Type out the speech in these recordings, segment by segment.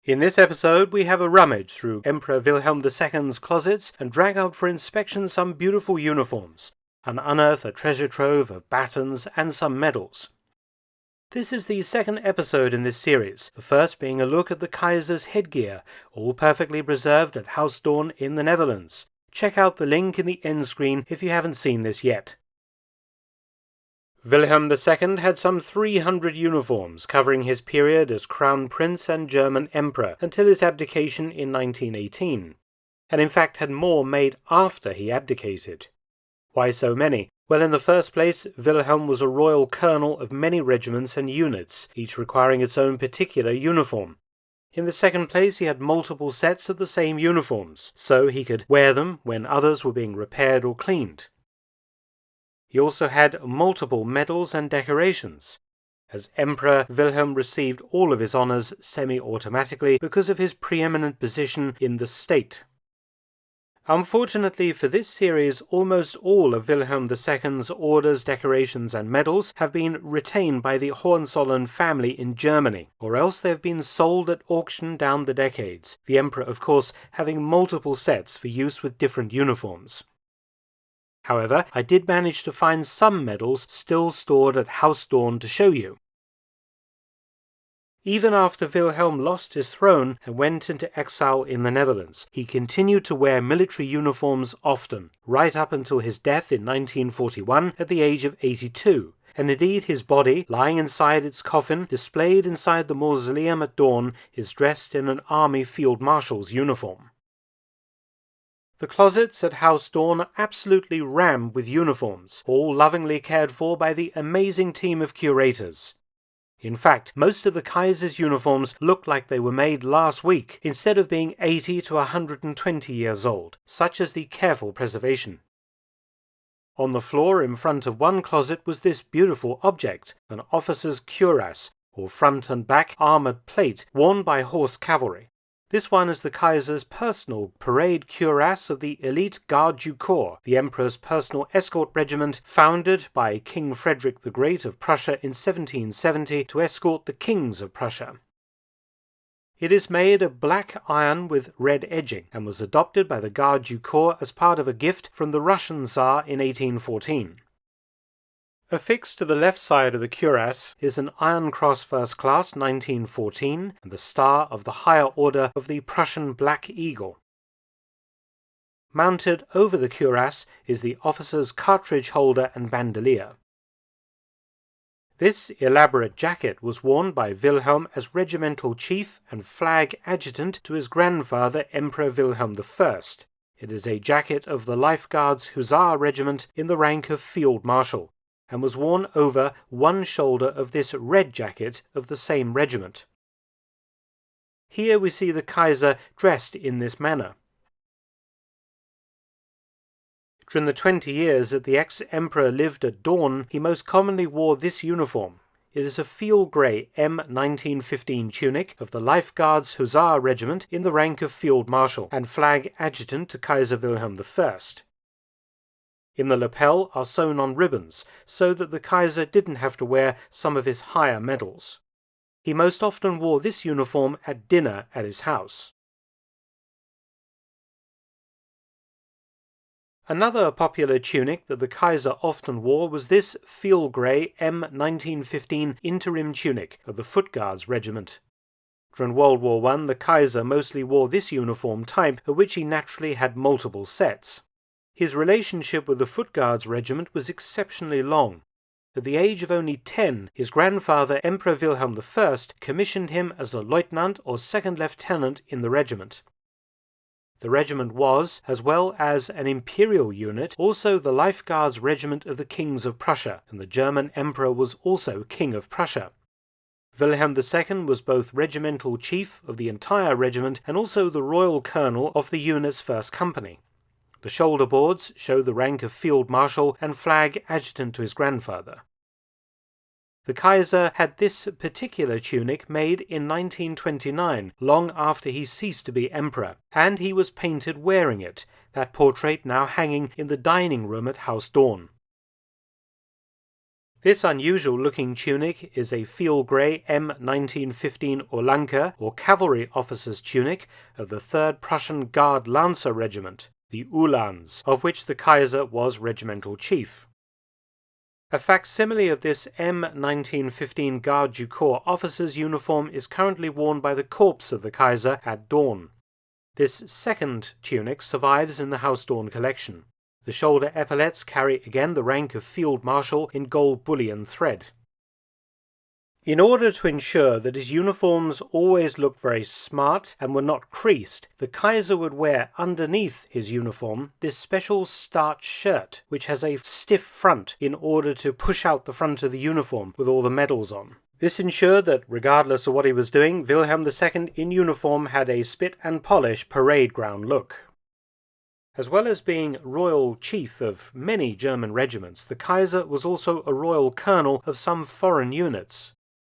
In this episode, we have a rummage through Emperor Wilhelm II's closets and drag out for inspection some beautiful uniforms, and unearth a treasure trove of batons and some medals. This is the second episode in this series, the first being a look at the Kaiser's headgear, all perfectly preserved at Huis Doorn in the Netherlands. Check out the link in the end screen if you haven't seen this yet. Wilhelm II had some 300 uniforms covering his period as Crown Prince and German Emperor until his abdication in 1918, and in fact had more made after he abdicated. Why so many? Well, in the first place, Wilhelm was a royal colonel of many regiments and units, each requiring its own particular uniform. In the second place, he had multiple sets of the same uniforms, so he could wear them when others were being repaired or cleaned. He also had multiple medals and decorations. As Emperor, Wilhelm received all of his honours semi-automatically because of his preeminent position in the state. Unfortunately for this series, almost all of Wilhelm II's orders, decorations and medals have been retained by the Hohenzollern family in Germany, or else they have been sold at auction down the decades, the Emperor of course having multiple sets for use with different uniforms. However, I did manage to find some medals still stored at Huis Doorn to show you. Even after Wilhelm lost his throne and went into exile in the Netherlands, he continued to wear military uniforms often, right up until his death in 1941 at the age of 82, and indeed his body, lying inside its coffin, displayed inside the mausoleum at Doorn, is dressed in an army field marshal's uniform. The closets at Huis Doorn are absolutely rammed with uniforms, all lovingly cared for by the amazing team of curators. In fact, most of the Kaiser's uniforms look like they were made last week, instead of being 80 to 120 years old. Such is the careful preservation. On the floor in front of one closet was this beautiful object, an officer's cuirass, or front and back armoured plate worn by horse cavalry. This one is the Kaiser's personal parade cuirass of the elite Garde du Corps, the Emperor's personal escort regiment founded by King Frederick the Great of Prussia in 1770 to escort the kings of Prussia. It is made of black iron with red edging and was adopted by the Garde du Corps as part of a gift from the Russian Tsar in 1814. Affixed to the left side of the cuirass is an Iron Cross First Class 1914 and the star of the higher order of the Prussian Black Eagle. Mounted over the cuirass is the officer's cartridge holder and bandolier. This elaborate jacket was worn by Wilhelm as regimental chief and flag adjutant to his grandfather Emperor Wilhelm I. It is a jacket of the Life Guards Hussar Regiment in the rank of Field Marshal, and was worn over one shoulder of this red jacket of the same regiment. Here we see the Kaiser dressed in this manner. During the 20 years that the ex-emperor lived at Doorn, he most commonly wore this uniform. It is a field grey M1915 tunic of the Life Guards Hussar Regiment in the rank of Field Marshal and flag adjutant to Kaiser Wilhelm I. In the lapel are sewn on ribbons, so that the Kaiser didn't have to wear some of his higher medals. He most often wore this uniform at dinner at his house. Another popular tunic that the Kaiser often wore was this field grey M1915 interim tunic of the Foot Guards Regiment. During World War I, the Kaiser mostly wore this uniform type, of which he naturally had multiple sets. His relationship with the Foot Guards Regiment was exceptionally long. At the age of only 10, his grandfather, Emperor Wilhelm I, commissioned him as a lieutenant or second lieutenant in the regiment. The regiment was, as well as an imperial unit, also the Life Guards Regiment of the Kings of Prussia, and the German Emperor was also King of Prussia. Wilhelm II was both regimental chief of the entire regiment and also the royal colonel of the unit's first company. The shoulder boards show the rank of Field Marshal and flag adjutant to his grandfather. The Kaiser had this particular tunic made in 1929, long after he ceased to be emperor, and he was painted wearing it, that portrait now hanging in the dining room at Huis Doorn. This unusual-looking tunic is a field grey M1915 Orlanke, or cavalry officer's tunic, of the 3rd Prussian Guard Lancer Regiment, the Uhlans, of which the Kaiser was regimental chief. A facsimile of this M1915 Garde du Corps officer's uniform is currently worn by the corps of the Kaiser at Doorn. This second tunic survives in the Huis Doorn collection. The shoulder epaulets carry again the rank of Field Marshal in gold bullion thread. In order to ensure that his uniforms always looked very smart and were not creased, the Kaiser would wear underneath his uniform this special starched shirt, which has a stiff front in order to push out the front of the uniform with all the medals on. This ensured that, regardless of what he was doing, Wilhelm II in uniform had a spit and polish parade ground look. As well as being royal chief of many German regiments, the Kaiser was also a royal colonel of some foreign units.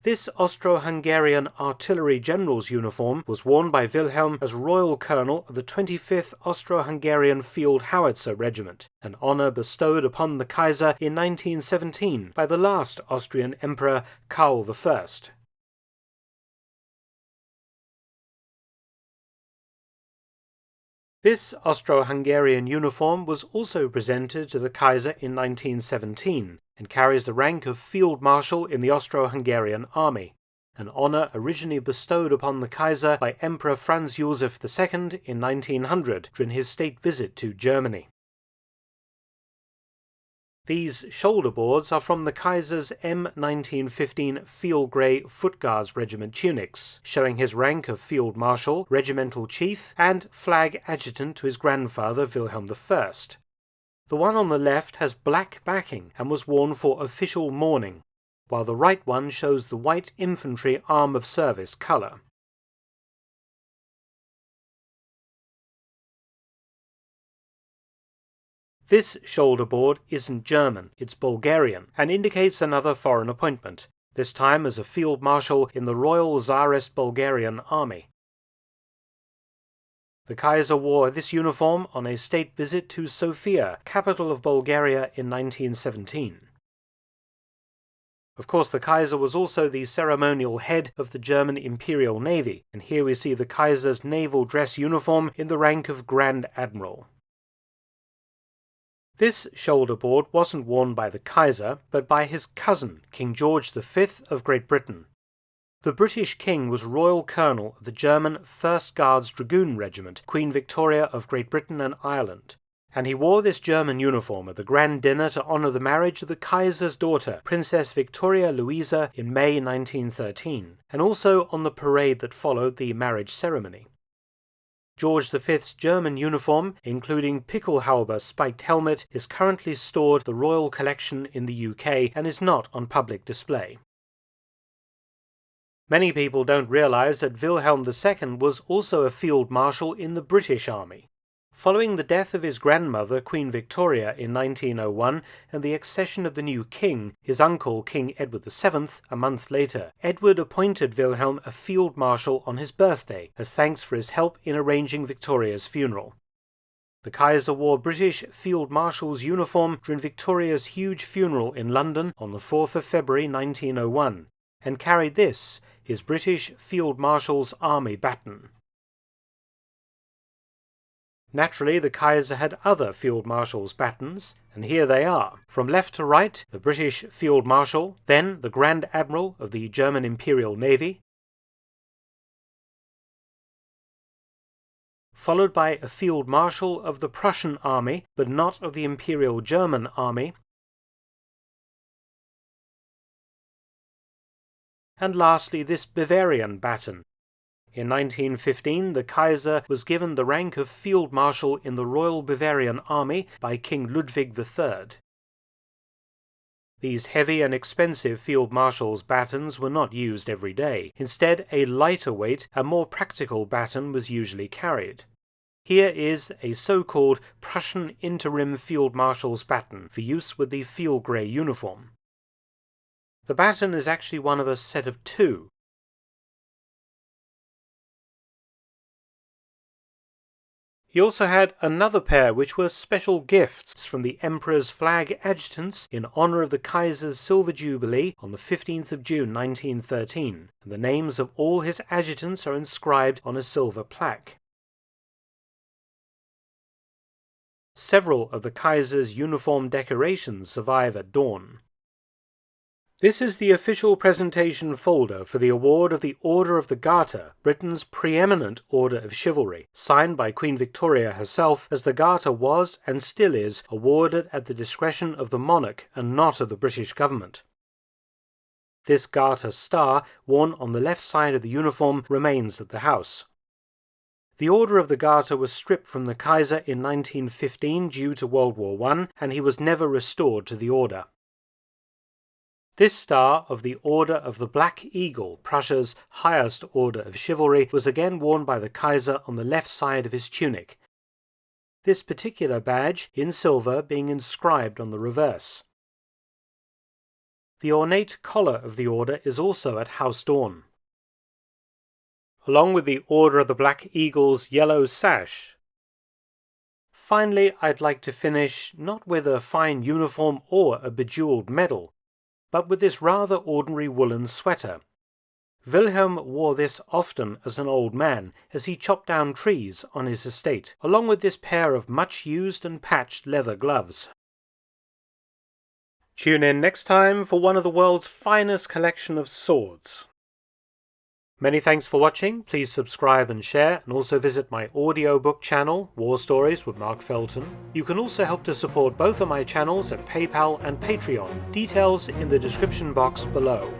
This Austro-Hungarian artillery general's uniform was worn by Wilhelm as royal colonel of the 25th Austro-Hungarian Field Howitzer Regiment, an honour bestowed upon the Kaiser in 1917 by the last Austrian Emperor Kuil I. This Austro-Hungarian uniform was also presented to the Kaiser in 1917 and carries the rank of Field Marshal in the Austro-Hungarian army, an honour originally bestowed upon the Kaiser by Emperor Franz Joseph II in 1900 during his state visit to Germany. These shoulder boards are from the Kaiser's M1915 Field Grey Foot Guards Regiment tunics, showing his rank of Field Marshal, Regimental Chief, and Flag Adjutant to his grandfather Wilhelm I. The one on the left has black backing and was worn for official mourning, while the right one shows the white infantry arm of service colour. This shoulder board isn't German, it's Bulgarian, and indicates another foreign appointment, this time as a field marshal in the Royal Tsarist Bulgarian Army. The Kaiser wore this uniform on a state visit to Sofia, capital of Bulgaria, in 1917. Of course, the Kaiser was also the ceremonial head of the German Imperial Navy, and here we see the Kaiser's naval dress uniform in the rank of Grand Admiral. This shoulder board wasn't worn by the Kaiser, but by his cousin, King George V of Great Britain. The British King was Royal Colonel of the German 1st Guards Dragoon Regiment, Queen Victoria of Great Britain and Ireland, and he wore this German uniform at the grand dinner to honour the marriage of the Kaiser's daughter, Princess Victoria Louisa, in May 1913, and also on the parade that followed the marriage ceremony. George V's German uniform, including Pickelhaube spiked helmet, is currently stored at the Royal Collection in the UK and is not on public display. Many people don't realise that Wilhelm II was also a field marshal in the British Army. Following the death of his grandmother, Queen Victoria, in 1901, and the accession of the new king, his uncle, King Edward VII, a month later, Edward appointed Wilhelm a field marshal on his birthday, as thanks for his help in arranging Victoria's funeral. The Kaiser wore British Field Marshal's uniform during Victoria's huge funeral in London on the 4th of February 1901, and carried this, his British Field Marshal's Army baton. Naturally, the Kaiser had other Field Marshals' batons, and here they are. From left to right, the British Field Marshal, then the Grand Admiral of the German Imperial Navy, followed by a Field Marshal of the Prussian Army, but not of the Imperial German Army, and lastly this Bavarian baton. In 1915, the Kaiser was given the rank of Field Marshal in the Royal Bavarian Army by King Ludwig III. These heavy and expensive Field Marshal's batons were not used every day. Instead, a lighter weight and more practical baton was usually carried. Here is a so-called Prussian Interim Field Marshal's baton for use with the field grey uniform. The baton is actually one of a set of two. He also had another pair which were special gifts from the Emperor's flag adjutants in honour of the Kaiser's Silver Jubilee on the 15th of June 1913, and the names of all his adjutants are inscribed on a silver plaque. Several of the Kaiser's uniform decorations survive at Doorn. This is the official presentation folder for the award of the Order of the Garter, Britain's preeminent order of chivalry, signed by Queen Victoria herself, as the Garter was, and still is, awarded at the discretion of the monarch and not of the British government. This Garter star, worn on the left side of the uniform, remains at the house. The Order of the Garter was stripped from the Kaiser in 1915 due to World War I, and he was never restored to the order. This star of the Order of the Black Eagle, Prussia's highest order of chivalry, was again worn by the Kaiser on the left side of his tunic, this particular badge, in silver, being inscribed on the reverse. The ornate collar of the order is also at Huis Doorn. Along with the Order of the Black Eagle's yellow sash. Finally, I'd like to finish not with a fine uniform or a bejewelled medal, but with this rather ordinary woolen sweater. Wilhelm wore this often as an old man, as he chopped down trees on his estate, along with this pair of much-used and patched leather gloves. Tune in next time for one of the world's finest collection of swords. Many thanks for watching. Please subscribe and share, and also visit my audiobook channel, War Stories with Mark Felton. You can also help to support both of my channels at PayPal and Patreon. Details in the description box below.